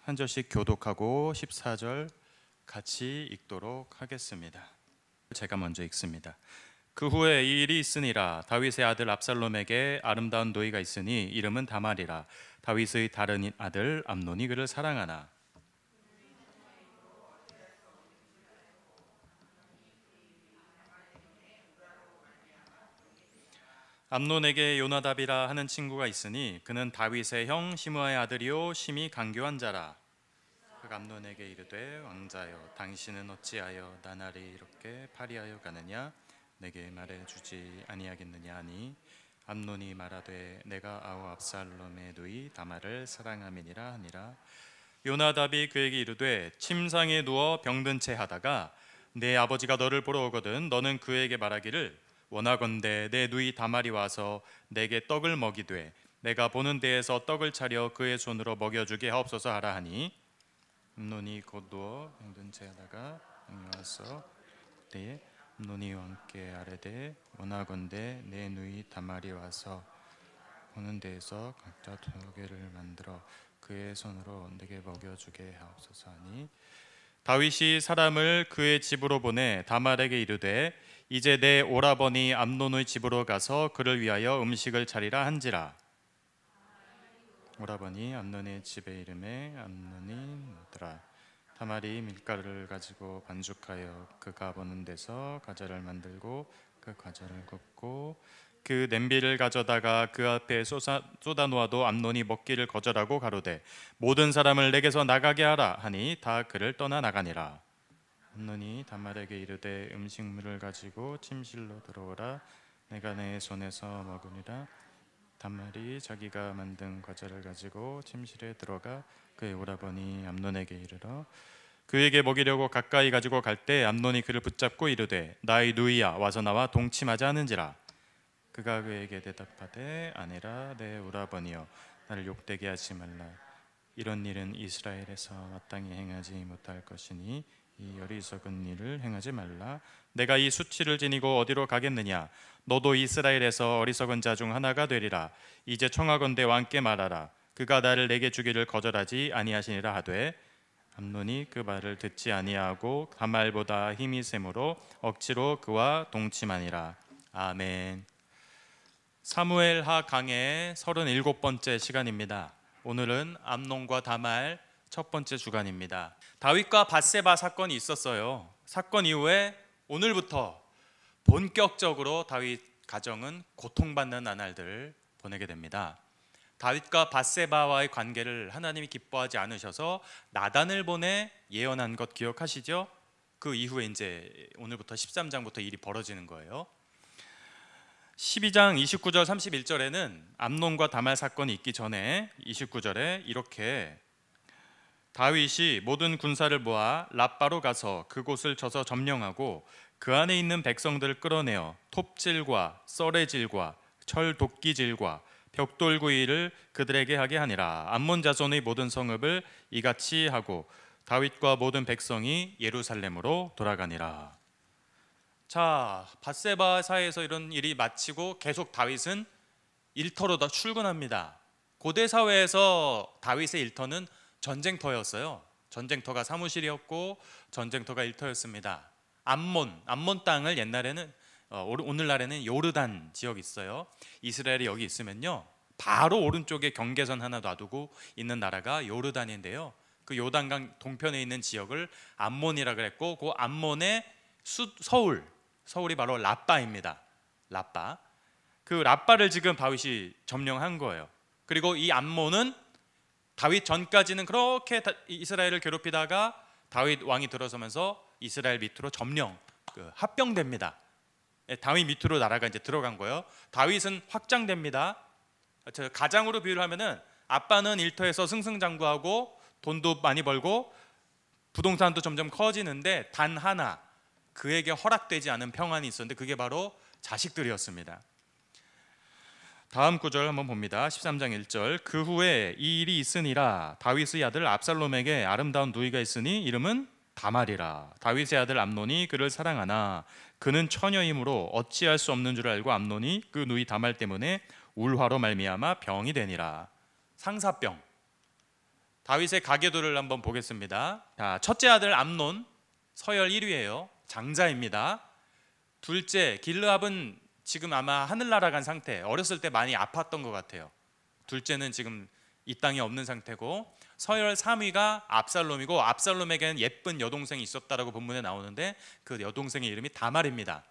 한 절씩 교독하고 14절 같이 읽도록 하겠습니다. 제가 먼저 읽습니다. 그 후에 이 일이 있으니라. 다윗의 아들 압살롬에게 아름다운 노이가 있으니 이름은 다말이라. 다윗의 다른 아들 암논이 그를 사랑하나. 암논에게 요나답이라 하는 친구가 있으니 그는 다윗의 형 시므아의 아들이요 심히 강교한 자라. 그 암논에게 이르되 왕자여 당신은 어찌하여 나날이 이렇게 파리하여 가느냐 내게 말해주지 아니하겠느냐 하니 암논이 말하되 내가 아우 압살롬의 누이 다말을 사랑함이니라 하니라. 요나답이 그에게 이르되 침상에 누워 병든 채 하다가 내 아버지가 너를 보러 오거든 너는 그에게 말하기를 원하건대 내 누이 다말이 와서 내게 떡을 먹이되 내가 보는 데에서 떡을 차려 그의 손으로 먹여주게 하옵소서 하라 하니 암논이 곧 누워 병든 채 하다가 왕이 와서 그때에 암논이 왕께 아뢰되 원하건대 내 누이 다말이 와서 보는 데에서 각자 2개를 만들어 그의 손으로 내게 먹여주게 하옵소서 하니 다윗이 사람을 그의 집으로 보내 다말에게 이르되 이제 내 오라버니 암논의 집으로 가서 그를 위하여 음식을 차리라 한지라. 오라버니 암논의 집에 이름에 암논이 나더라. 다말이 밀가루를 가지고 반죽하여 그가 보는 데서 과자를 만들고 그 과자를 굽고 그 냄비를 가져다가 그 앞에 쏟아 놓아도 암논이 먹기를 거절하고 가로되 모든 사람을 내게서 나가게 하라 하니 다 그를 떠나 나가니라. 암논이 다말에게 이르되 음식물을 가지고 침실로 들어오라 내가 내 손에서 먹으리라. 다말이 자기가 만든 과자를 가지고 침실에 들어가 그의 오라버니 암논에게 이르러 그에게 먹이려고 가까이 가지고 갈 때 암논이 그를 붙잡고 이르되 나의 누이야 와서 나와 동침하자 하는지라. 그가 그에게 대답하되 아니라 내 오라버니여 나를 욕되게 하지 말라. 이런 일은 이스라엘에서 마땅히 행하지 못할 것이니 이 어리석은 일을 행하지 말라. 내가 이 수치를 지니고 어디로 가겠느냐. 너도 이스라엘에서 어리석은 자 중 하나가 되리라. 이제 청하건대 왕께 말하라. 그가 나를 내게 주기를 거절하지 아니하시니라 하되 암논이 그 말을 듣지 아니하고 다말보다 힘이 세므로 억지로 그와 동침하니라. 아멘. 사무엘하 강의 37번째 시간입니다. 오늘은 암논과 다말 첫 번째 주간입니다. 다윗과 밧세바 사건이 있었어요. 사건 이후에 오늘부터 본격적으로 다윗 가정은 고통받는 나날들을 보내게 됩니다. 다윗과 밧세바와의 관계를 하나님이 기뻐하지 않으셔서 나단을 보내 예언한 것 기억하시죠? 그 이후에 이제 오늘부터 13장부터 일이 벌어지는 거예요. 12장 29절 31절에는 암논과 다말 사건이 있기 전에 29절에 이렇게 다윗이 모든 군사를 모아 랍바로 가서 그곳을 쳐서 점령하고 그 안에 있는 백성들을 끌어내어 톱질과 썰의질과 철도끼질과 벽돌구이를 그들에게 하게 하니라. 암몬 자손의 모든 성읍을 이같이 하고 다윗과 모든 백성이 예루살렘으로 돌아가니라. 자, 밧세바 사이에서 이런 일이 마치고 계속 다윗은 일터로 다 출근합니다. 고대 사회에서 다윗의 일터는 전쟁터였어요. 전쟁터가 사무실이었고 전쟁터가 일터였습니다. 암몬 땅을 옛날에는 오늘날에는 요르단 지역이 있어요. 이스라엘이 여기 있으면요 바로 오른쪽에 경계선 하나 놔두고 있는 나라가 요르단인데요. 그 요단강 동편에 있는 지역을 암몬이라 그랬고 그 암몬의 서울이 바로 랍바입니다. 랍바. 그 랍바를 지금 다윗이 점령한 거예요. 그리고 이 암몬은 다윗 전까지는 그렇게 이스라엘을 괴롭히다가 다윗 왕이 들어서면서 이스라엘 밑으로 합병됩니다. 다윗 밑으로 나라가 이제 들어간 거예요. 다윗은 확장됩니다. 가장으로 비유를 하면은 아빠는 일터에서 승승장구하고 돈도 많이 벌고 부동산도 점점 커지는데 단 하나 그에게 허락되지 않은 평안이 있었는데 그게 바로 자식들이었습니다. 다음 구절 한번 봅니다. 13장 1절. 그 후에 이 일이 있으니라. 다윗의 아들 압살롬에게 아름다운 누이가 있으니 이름은 다말이라. 다윗의 아들 암논이 그를 사랑하나 그는 처녀이므로 어찌할 수 없는 줄 알고 암논이 그 누이 다말 때문에 울화로 말미암아 병이 되니라. 상사병. 다윗의 가계도를 한번 보겠습니다. 자, 첫째 아들 암논 서열 1위예요. 장자입니다. 둘째 길르압은 지금 아마 하늘 날아간 상태, 어렸을 때 많이 아팠던 것 같아요. 둘째는 지금 이 땅에 없는 상태고, 서열 3위가 압살롬이고, 압살롬에게는 예쁜 여동생이 있었다라고 본문에 나오는데 그 여동생의 이름이 다말입니다.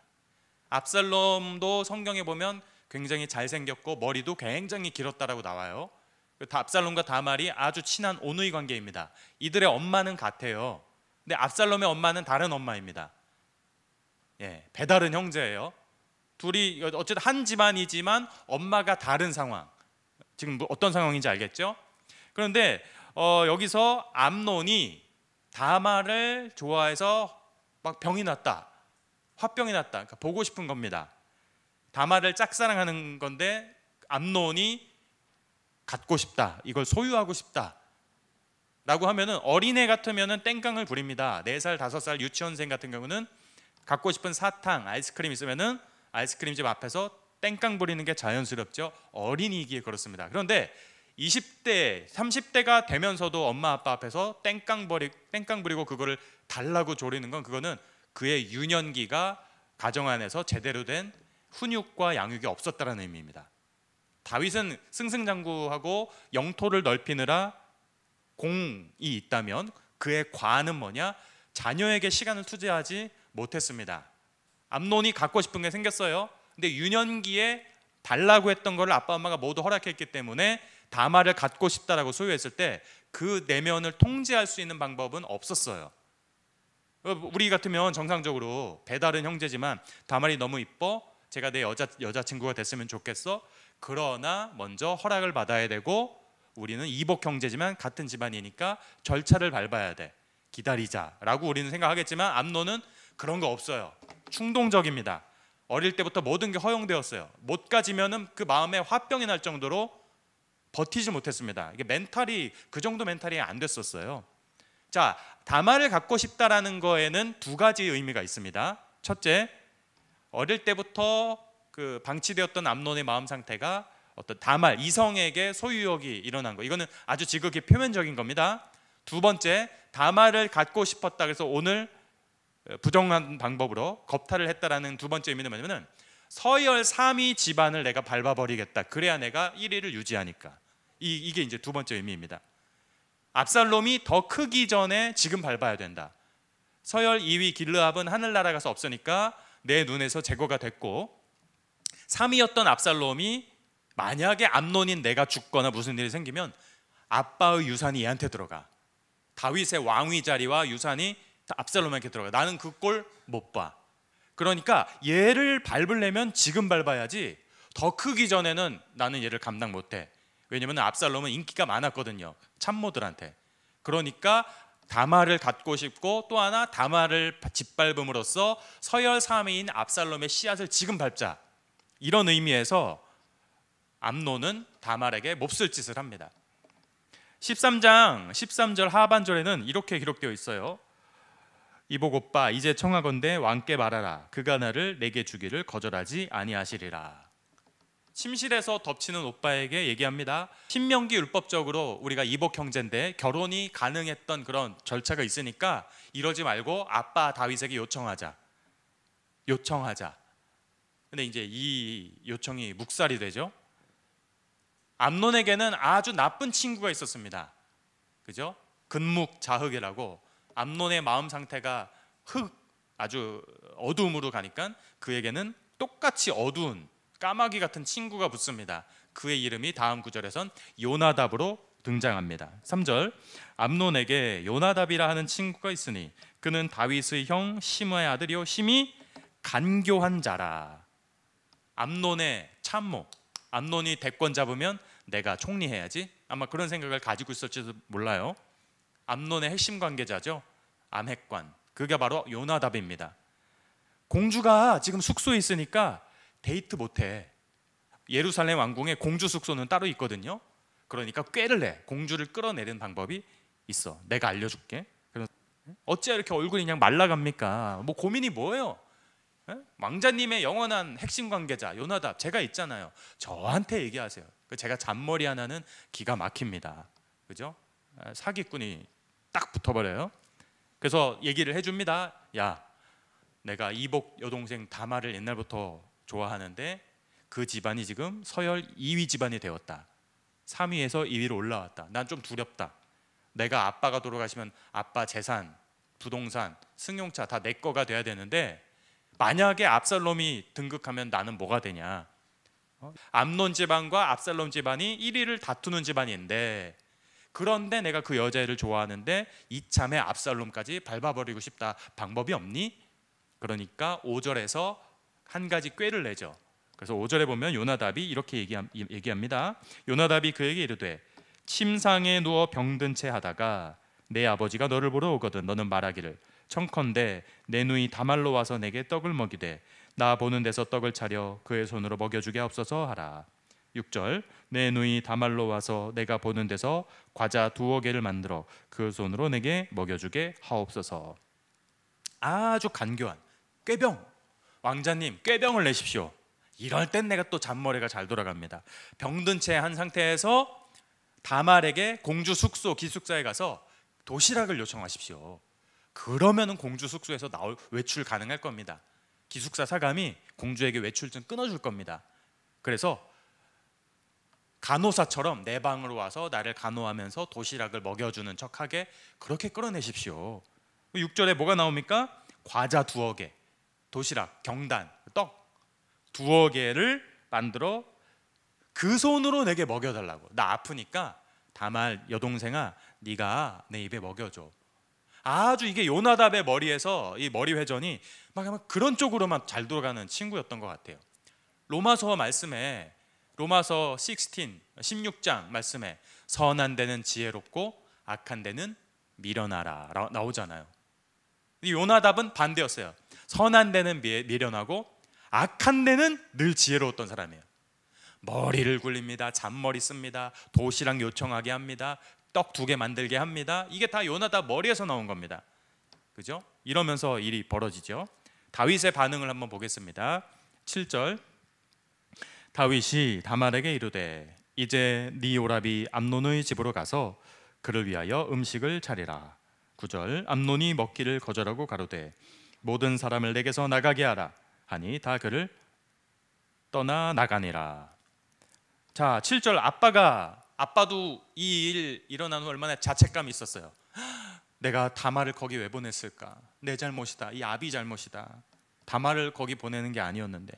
압살롬도 성경에 보면 굉장히 잘생겼고 머리도 굉장히 길었다라고 나와요. 압살롬과 다말이 아주 친한 온누이 관계입니다. 이들의 엄마는 같아요. 근데 압살롬의 엄마는 다른 엄마입니다. 예, 배다른 형제예요. 둘이 어쨌든 한 집안이지만 엄마가 다른 상황. 지금 어떤 상황인지 알겠죠? 그런데 여기서 암논이 다말을 좋아해서 막 병이 났다, 화병이 났다. 그러니까 보고 싶은 겁니다. 다말을 짝사랑하는 건데 암논이 갖고 싶다, 이걸 소유하고 싶다 라고 하면은, 어린애 같으면은 땡깡을 부립니다. 4살, 5살 유치원생 같은 경우는 갖고 싶은 사탕, 아이스크림 있으면은 아이스크림집 앞에서 땡깡 부리는 게 자연스럽죠. 어린이기에 그렇습니다. 그런데 20대, 30대가 되면서도 엄마 아빠 앞에서 땡깡 부리고 그거를 달라고 조리는 건, 그거는 그의 유년기가 가정 안에서 제대로 된 훈육과 양육이 없었다는 의미입니다. 다윗은 승승장구하고 영토를 넓히느라 공이 있다면 그의 과는 뭐냐? 자녀에게 시간을 투자하지 못했습니다. 암논이 갖고 싶은 게 생겼어요. 근데 유년기에 달라고 했던 거를 아빠 엄마가 모두 허락했기 때문에 다말을 갖고 싶다라고 소유했을 때 그 내면을 통제할 수 있는 방법은 없었어요. 우리 같으면 정상적으로 배다른 형제지만 다말이 너무 이뻐, 제가 내 여자친구가 됐으면 좋겠어. 그러나 먼저 허락을 받아야 되고, 우리는 이복 형제지만 같은 집안이니까 절차를 밟아야 돼, 기다리자라고 우리는 생각하겠지만 암논은 그런 거 없어요. 충동적입니다. 어릴 때부터 모든 게 허용되었어요. 못 가지면은 그 마음에 화병이 날 정도로 버티지 못했습니다. 이게 멘탈이, 그 정도 멘탈이 안 됐었어요. 자, 다말을 갖고 싶다라는 거에는 두 가지 의미가 있습니다. 첫째, 어릴 때부터 그 방치되었던 암논의 마음 상태가 어떤 다말, 이성에게 소유욕이 일어난 거, 이거는 아주 지극히 표면적인 겁니다. 두 번째, 다말을 갖고 싶었다 그래서 오늘 부정한 방법으로 겁탈을 했다라는 두 번째 의미는 뭐냐면, 서열 3위 집안을 내가 밟아버리겠다, 그래야 내가 1위를 유지하니까. 이게 이제 두 번째 의미입니다. 압살롬이 더 크기 전에 지금 밟아야 된다. 서열 2위 길르압은 하늘 날아가서 없으니까 내 눈에서 제거가 됐고, 3위였던 압살롬이 만약에 암논인 내가 죽거나 무슨 일이 생기면 아빠의 유산이 얘한테 들어가. 다윗의 왕위 자리와 유산이 압살롬에게 들어가. 나는 그 꼴 못 봐. 그러니까 얘를 밟으려면 지금 밟아야지, 더 크기 전에는 나는 얘를 감당 못해. 왜냐면 압살롬은 인기가 많았거든요, 참모들한테. 그러니까 다말을 갖고 싶고, 또 하나 다말을 짓밟음으로써 서열 3위인 압살롬의 씨앗을 지금 밟자, 이런 의미에서 암논은 다말에게 몹쓸 짓을 합니다. 13장 13절 하반절에는 이렇게 기록되어 있어요. 이복 오빠, 이제 청하건대 왕께 말하라. 그가 나를 내게 주기를 거절하지 아니하시리라. 침실에서 덮치는 오빠에게 얘기합니다. 신명기 율법적으로 우리가 이복 형제인데 결혼이 가능했던 그런 절차가 있으니까 이러지 말고 아빠 다윗에게 요청하자. 근데 이제 이 요청이 묵살이 되죠. 암논에게는 아주 나쁜 친구가 있었습니다. 그죠? 근묵자흑이라고, 암논의 마음 상태가 아주 어두움으로 가니까 그에게는 똑같이 어두운 까마귀 같은 친구가 붙습니다. 그의 이름이 다음 구절에선 요나답으로 등장합니다. 3절, 암논에게 요나답이라 하는 친구가 있으니 그는 다윗의 형 시므의 아들이요 심히 간교한 자라. 암논의 참모, 암논이 대권 잡으면 내가 총리해야지, 아마 그런 생각을 가지고 있을지도 몰라요. 암논의 핵심 관계자죠. 암핵관, 그게 바로 요나답입니다. 공주가 지금 숙소에 있으니까 데이트 못해. 예루살렘 왕궁에 공주 숙소는 따로 있거든요. 그러니까 꾀를 내. 공주를 끌어내는 방법이 있어. 내가 알려줄게. 그래서 어째 이렇게 얼굴이 그냥 말라갑니까? 뭐 고민이 뭐예요? 왕자님의 영원한 핵심 관계자 요나답, 제가 있잖아요. 저한테 얘기하세요. 제가 잔머리 하나는 기가 막힙니다. 그죠? 사기꾼이 딱 붙어버려요. 그래서 얘기를 해줍니다. 야, 내가 이복 여동생 다말을 옛날부터 좋아하는데 그 집안이 지금 서열 2위 집안이 되었다. 3위에서 2위로 올라왔다. 난 좀 두렵다. 내가 아빠가 돌아가시면 아빠 재산, 부동산, 승용차 다 내 거가 돼야 되는데 만약에 압살롬이 등극하면 나는 뭐가 되냐. 암논 집안과 압살롬 집안이 1위를 다투는 집안인데, 그런데 내가 그 여자애를 좋아하는데 이참에 압살롬까지 밟아버리고 싶다. 방법이 없니? 그러니까 5절에서 한 가지 꾀를 내죠. 그래서 5절에 보면 요나답이 이렇게 얘기합니다. 요나답이 그에게 이르되 침상에 누워 병든 채 하다가 내 아버지가 너를 보러 오거든 너는 말하기를 청컨대 내 누이 다말로 와서 내게 떡을 먹이되 나 보는 데서 떡을 차려 그의 손으로 먹여주게 하옵소서 하라. 6절 내 누이 다말로 와서 내가 보는 데서 과자 2개를 만들어 그 손으로 내게 먹여주게 하옵소서. 아주 간교한 꾀병. 왕자님 꾀병을 내십시오. 이럴 땐 내가 또 잔머리가 잘 돌아갑니다. 병든 채 한 상태에서 다말에게 공주 숙소 기숙사에 가서 도시락을 요청하십시오. 그러면은 공주 숙소에서 외출 가능할 겁니다. 기숙사 사감이 공주에게 외출증 끊어줄 겁니다. 그래서 간호사처럼 내 방으로 와서 나를 간호하면서 도시락을 먹여주는 척하게 그렇게 끌어내십시오. 6절에 뭐가 나옵니까? 과자 2개, 도시락, 경단, 떡 2개를 만들어 그 손으로 내게 먹여달라고. 나 아프니까 다말 여동생아 네가 내 입에 먹여줘. 아주 이게 요나답의 머리에서 이 머리 회전이 막 그런 쪽으로만 잘 돌아가는 친구였던 것 같아요. 로마서 말씀에 로마서 16장 말씀에 선한 데는 지혜롭고 악한 데는 미련하라 나오잖아요. 요나답은 반대였어요. 선한 데는 미련하고 악한 데는 늘 지혜로웠던 사람이에요. 머리를 굴립니다. 잔머리 씁니다. 도시락 요청하게 합니다. 떡 2개 만들게 합니다. 이게 다 요나답 머리에서 나온 겁니다. 그죠? 이러면서 일이 벌어지죠. 다윗의 반응을 한번 보겠습니다. 7절 다윗이 다말에게 이르되 이제 네 오라비 암논의 집으로 가서 그를 위하여 음식을 차리라. 9절 암논이 먹기를 거절하고 가로되 모든 사람을 내게서 나가게 하라 하니 다 그를 떠나 나가니라. 자, 7절 아빠도 이 일 일어난 후 얼마나 자책감이 있었어요. 내가 다말을 거기 왜 보냈을까? 내 잘못이다. 이 아비 잘못이다. 다말을 거기 보내는 게 아니었는데.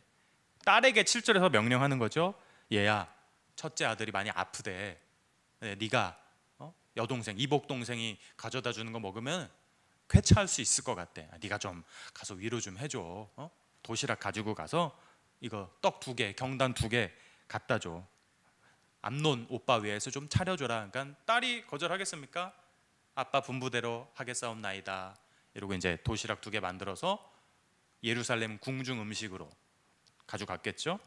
딸에게 7절에서 명령하는 거죠. 얘야, 첫째 아들이 많이 아프대. 네가 여동생, 이복 동생이 가져다 주는 거 먹으면 쾌차할 수 있을 것 같대. 네가 좀 가서 위로 좀 해줘. 도시락 가지고 가서 이거 떡 2개, 경단 2개 갖다 줘. 암논 오빠 위해서 좀 차려줘라. 그러니까 딸이 거절하겠습니까? 아빠 분부대로 하겠사옵나이다. 이러고 이제 도시락 2개 만들어서 예루살렘 궁중 음식으로 가져갔겠죠.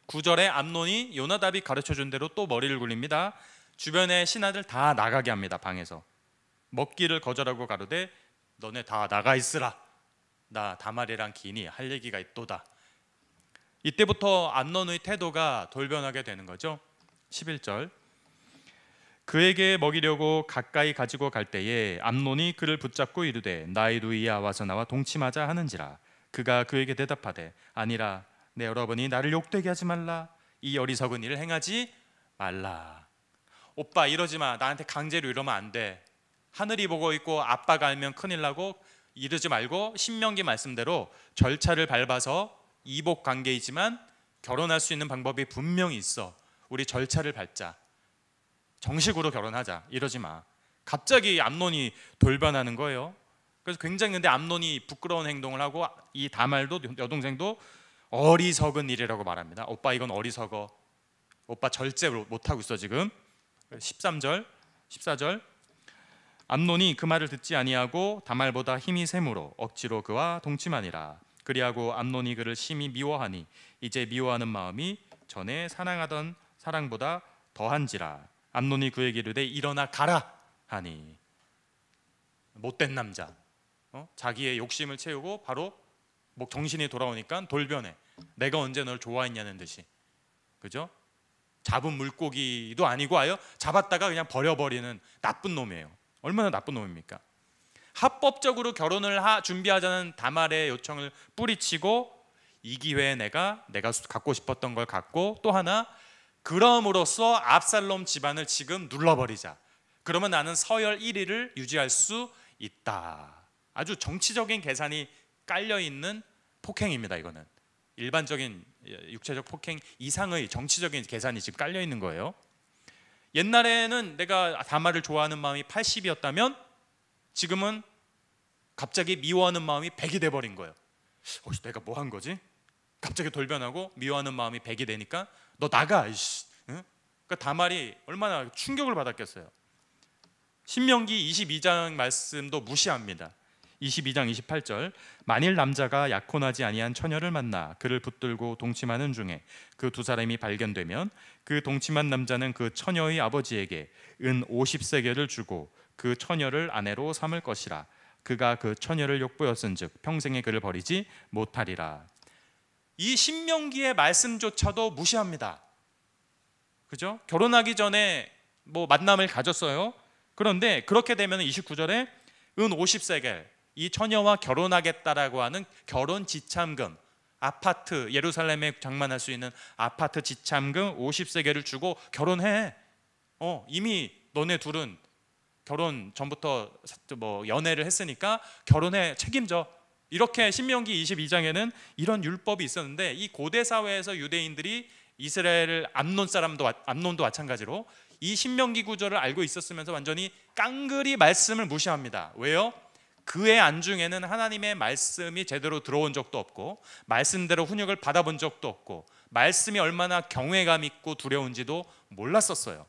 9절에 암논이 요나답이 가르쳐준 대로 또 머리를 굴립니다. 주변의 신하들 다 나가게 합니다. 방에서 먹기를 거절하고 가로되 너네 다 나가 있으라. 나 다말이랑 기니 할 얘기가 있도다. 이때부터 암논의 태도가 돌변하게 되는 거죠. 11절 그에게 먹이려고 가까이 가지고 갈 때에 암논이 그를 붙잡고 이르되 나의 누이야 와서 나와 동침하자 하는지라. 그가 그에게 대답하되 아니라 내 여러분이 나를 욕되게 하지 말라. 이 어리석은 일을 행하지 말라. 오빠 이러지 마. 나한테 강제로 이러면 안 돼. 하늘이 보고 있고 아빠가 알면 큰일 나고 이러지 말고 신명기 말씀대로 절차를 밟아서 이복 관계이지만 결혼할 수 있는 방법이 분명히 있어. 우리 절차를 밟자. 정식으로 결혼하자. 이러지 마. 갑자기 암논이 돌변하는 거예요. 그래서 굉장히 근데 암논이 부끄러운 행동을 하고 이 다말도 여동생도 어리석은 일이라고 말합니다. 오빠 이건 어리석어. 오빠 절제 못하고 있어 지금. 13절 14절 암논이 그 말을 듣지 아니하고 다말보다 힘이 세므로 억지로 그와 동침하니라. 그리하고 암논이 그를 심히 미워하니 이제 미워하는 마음이 전에 사랑하던 사랑보다 더한지라. 암논이 그에게 이르되 일어나 가라 하니. 못된 남자, 자기의 욕심을 채우고 바로 정신이 돌아오니까 돌변해. 내가 언제 널 좋아했냐는 듯이. 그죠? 잡은 물고기도 아니고 아예 잡았다가 그냥 버려버리는 나쁜 놈이에요. 얼마나 나쁜 놈입니까? 합법적으로 결혼을 준비하자는 다말의 요청을 뿌리치고 이 기회에 내가 갖고 싶었던 걸 갖고 또 하나 그럼으로써 압살롬 집안을 지금 눌러버리자. 그러면 나는 서열 1위를 유지할 수 있다. 아주 정치적인 계산이 깔려있는 폭행입니다. 이거는 일반적인 육체적 폭행 이상의 정치적인 계산이 지금 깔려있는 거예요. 옛날에는 내가 다말을 좋아하는 마음이 80이었다면 지금은 갑자기 미워하는 마음이 100이 돼버린 거예요. 내가 뭐 한 거지? 갑자기 돌변하고 미워하는 마음이 100이 되니까 너 나가. 이씨. 응? 그러니까 다말이 얼마나 충격을 받았겠어요. 신명기 22장 말씀도 무시합니다. 22장 28절 만일 남자가 약혼하지 아니한 처녀를 만나 그를 붙들고 동침하는 중에 그 두 사람이 발견되면 그 동침한 남자는 그 처녀의 아버지에게 은 50세겔을 주고 그 처녀를 아내로 삼을 것이라. 그가 그 처녀를 욕보였은즉 평생에 그를 버리지 못하리라. 이 신명기의 말씀조차도 무시합니다. 그죠? 결혼하기 전에 뭐 만남을 가졌어요. 그런데 그렇게 되면 29절에 은 50세겔 이 처녀와 결혼하겠다라고 하는 결혼 지참금, 아파트 예루살렘에 장만할 수 있는 아파트 지참금 50세겔을 주고 결혼해. 이미 너네 둘은 결혼 전부터 뭐 연애를 했으니까 결혼해, 책임져. 이렇게 신명기 22장에는 이런 율법이 있었는데 이 고대 사회에서 유대인들이 이스라엘 암논도 마찬가지로 이 신명기 구절을 알고 있었으면서 완전히 깡그리 말씀을 무시합니다. 왜요? 그의 안중에는 하나님의 말씀이 제대로 들어온 적도 없고 말씀대로 훈육을 받아본 적도 없고 말씀이 얼마나 경외감 있고 두려운지도 몰랐었어요.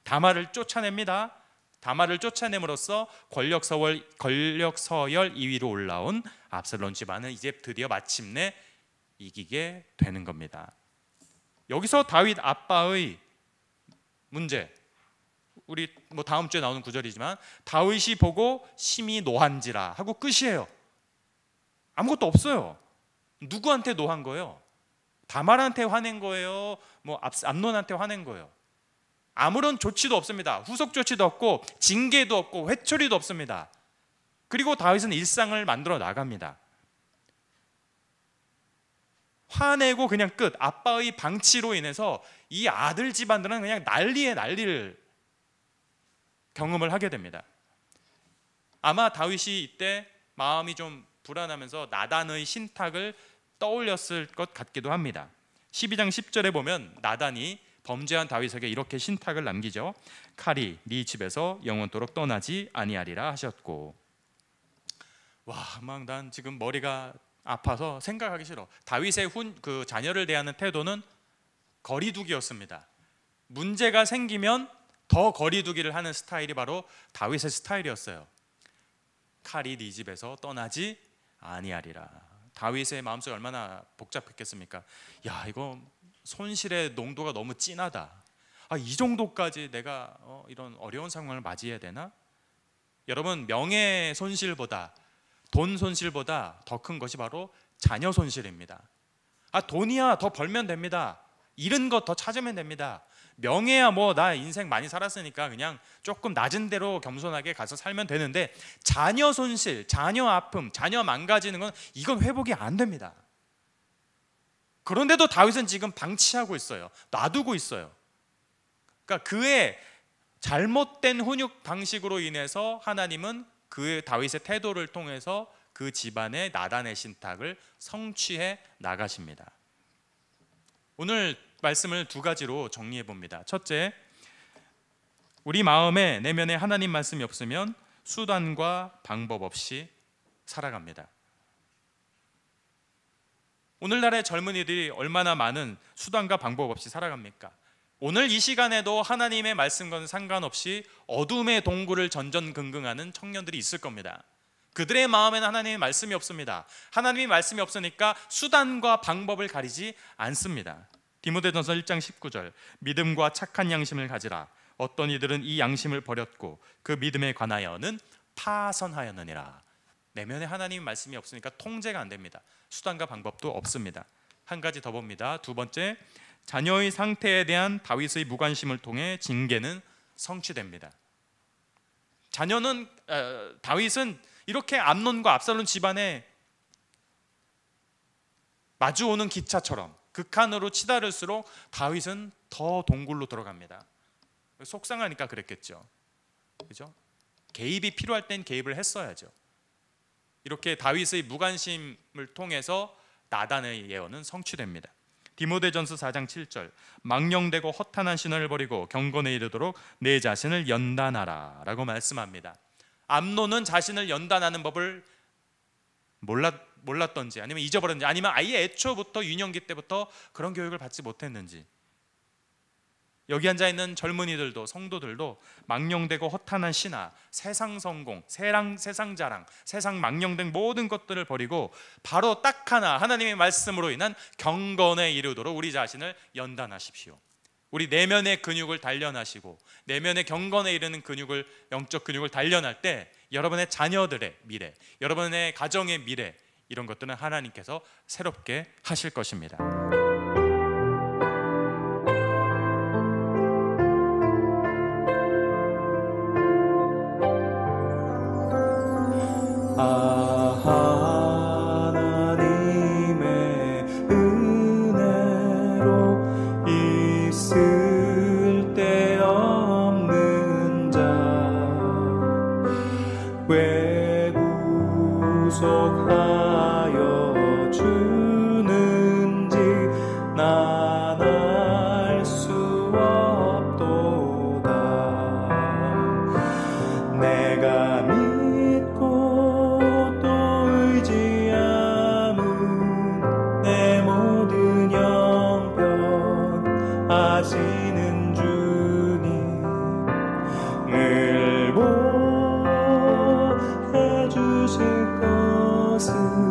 다말을 쫓아냅니다. 다말을 쫓아냄으로써 권력서열 2위로 올라온 압살롬 집안은 이제 드디어 마침내 이기게 되는 겁니다. 여기서 다윗 아빠의 문제, 우리 뭐 다음 주에 나오는 구절이지만 다윗이 보고 심히 노한지라 하고 끝이에요. 아무것도 없어요. 누구한테 노한 거예요? 다말한테 화낸 거예요? 뭐 암논한테 화낸 거예요? 아무런 조치도 없습니다. 후속 조치도 없고 징계도 없고 회초리도 없습니다. 그리고 다윗은 일상을 만들어 나갑니다. 화내고 그냥 끝. 아빠의 방치로 인해서 이 아들 집안들은 그냥 난리에 난리를 경험을 하게 됩니다. 아마 다윗이 이때 마음이 좀 불안하면서 나단의 신탁을 떠올렸을 것 같기도 합니다. 12장 10절에 보면 나단이 범죄한 다윗에게 이렇게 신탁을 남기죠. 칼이 네 집에서 영원토록 떠나지 아니하리라 하셨고. 막 난 지금 머리가 아파서 생각하기 싫어. 다윗의 그 자녀를 대하는 태도는 거리두기였습니다. 문제가 생기면 더 거리두기를 하는 스타일이 바로 다윗의 스타일이었어요. 칼이 네 집에서 떠나지 아니하리라. 다윗의 마음속이 얼마나 복잡했겠습니까? 야, 이거 손실의 농도가 너무 진하다. 이 정도까지 내가 이런 어려운 상황을 맞이해야 되나? 여러분, 명예 손실보다 돈 손실보다 더 큰 것이 바로 자녀 손실입니다. 돈이야 더 벌면 됩니다. 잃은 것 더 찾으면 됩니다. 명예야 뭐 나 인생 많이 살았으니까 그냥 조금 낮은 데로 겸손하게 가서 살면 되는데 자녀 손실, 자녀 아픔, 자녀 망가지는 건 이건 회복이 안 됩니다. 그런데도 다윗은 지금 방치하고 있어요. 놔두고 있어요. 그러니까 그의 잘못된 훈육 방식으로 인해서 하나님은 그 다윗의 태도를 통해서 그 집안의 나단의 신탁을 성취해 나가십니다. 오늘 말씀을 두 가지로 정리해 봅니다. 첫째, 우리 마음에 내면에 하나님 말씀이 없으면 수단과 방법 없이 살아갑니다. 오늘날의 젊은이들이 얼마나 많은 수단과 방법 없이 살아갑니까? 오늘 이 시간에도 하나님의 말씀과는 상관없이 어둠의 동굴을 전전긍긍하는 청년들이 있을 겁니다. 그들의 마음에는 하나님의 말씀이 없습니다. 하나님의 말씀이 없으니까 수단과 방법을 가리지 않습니다. 디모데전서 1장 19절 믿음과 착한 양심을 가지라. 어떤 이들은 이 양심을 버렸고 그 믿음에 관하여는 파선하였느니라. 내면에 하나님의 말씀이 없으니까 통제가 안 됩니다. 수단과 방법도 없습니다. 한 가지 더 봅니다. 두 번째, 자녀의 상태에 대한 다윗의 무관심을 통해 징계는 성취됩니다. 다윗은 이렇게 암논과 압살롬 집안에 마주오는 기차처럼 극한으로 치달을수록 다윗은 더 동굴로 들어갑니다. 속상하니까 그랬겠죠. 그죠? 개입이 필요할 땐 개입을 했어야죠. 이렇게 다윗의 무관심을 통해서 나단의 예언은 성취됩니다. 디모데전서 4장 7절, 망령되고 허탄한 신화를 버리고 경건에 이르도록 내 자신을 연단하라 라고 말씀합니다. 암논은 자신을 연단하는 법을 몰랐던지, 아니면 잊어버렸는지, 아니면 아예 애초부터 유년기 때부터 그런 교육을 받지 못했는지, 여기 앉아있는 젊은이들도, 성도들도 망령되고 허탄한 신화, 세상 성공, 세상 자랑, 세상 망령된 모든 것들을 버리고 바로 딱 하나, 하나님의 말씀으로 인한 경건에 이르도록 우리 자신을 연단하십시오. 우리 내면의 근육을 단련하시고 내면의 경건에 이르는 근육을, 영적 근육을 단련할 때 여러분의 자녀들의 미래, 여러분의 가정의 미래, 이런 것들은 하나님께서 새롭게 하실 것입니다. 하나님의 은혜로 있을 데 없는 자, 왜 구속하여 주는지 난 알 수 없도다. 내가 하시는 주님을 보해 주실 것은